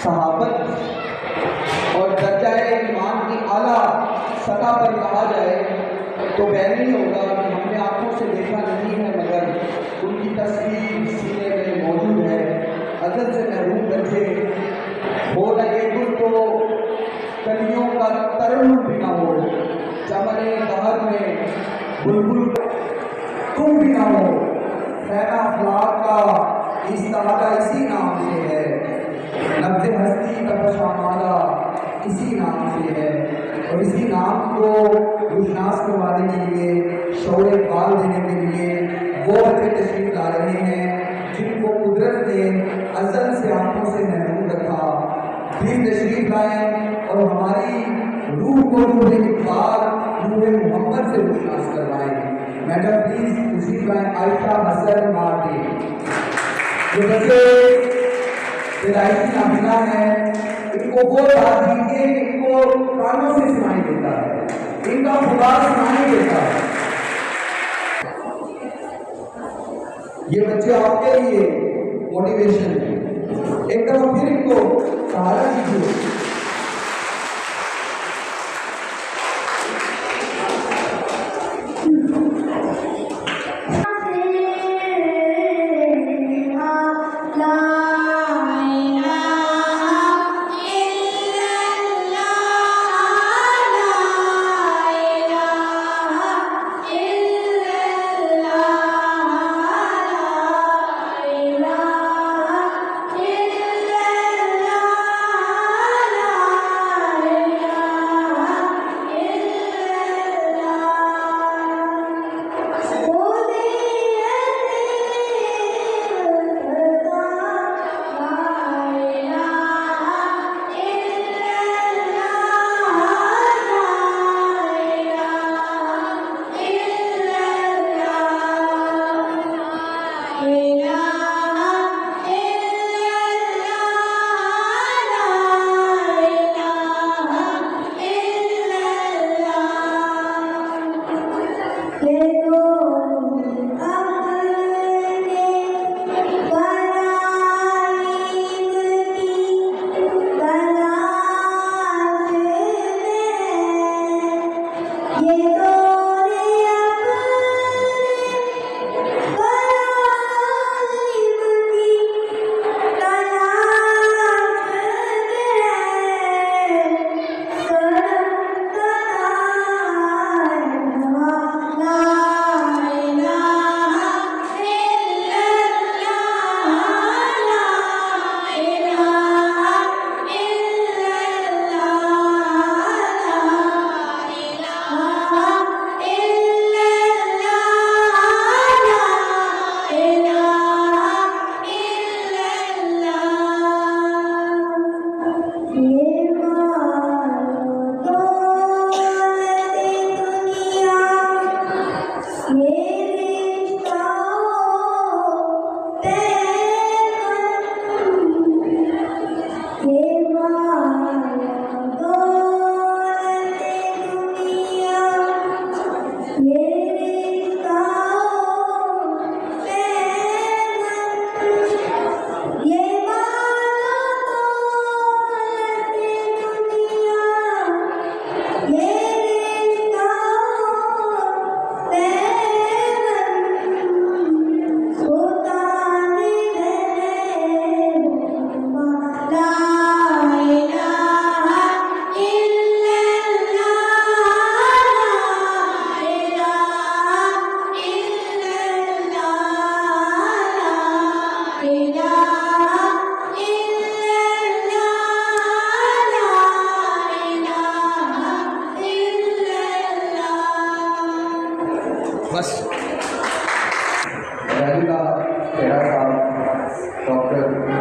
सहाबत और दर्जाए ईमान की आला सतह पर कहा जाए तो बैन नहीं होगा कि हमने आंखों से देखा नहीं है मगर उनकी तस्वीर सीने में मौजूद है। अजल से महरूम बच्चे हो न ये गुल तो कलियों का तरन्नुम भी ना हो, चमने दहर में बुलबुल तुम भी ना हो। फैना अखलाक का इस्तादा इसी नाम से है, नब्ज़े हस्ती का पशामाला इसी नाम से है। और इसी नाम को रुशनास करवाने के लिए, शौर पाल देने के लिए वो बच्चे तशरीफ ला रहे हैं जिनको कुदरत ने अज़ल से आंखों से महरूम रखा। प्लीज़ तशरीफ लाएँ और हमारी रूह को रूह इक़बाल, रूह मोहम्मद से रुशनास करवाएँ। मैडम प्लीज़ तशरीफ लाएँ। आयशा हसन मार्टी जो बच्चे विलायती नाबिना है, इनको वो बात दीजिए इनको कानों से सुनाई देता है, इनका खुदा सुनाई देता है। ये बच्चे आपके लिए मोटिवेशन है। एक दफा फिर इनको सहारा दीजिए। बस डॉक्टर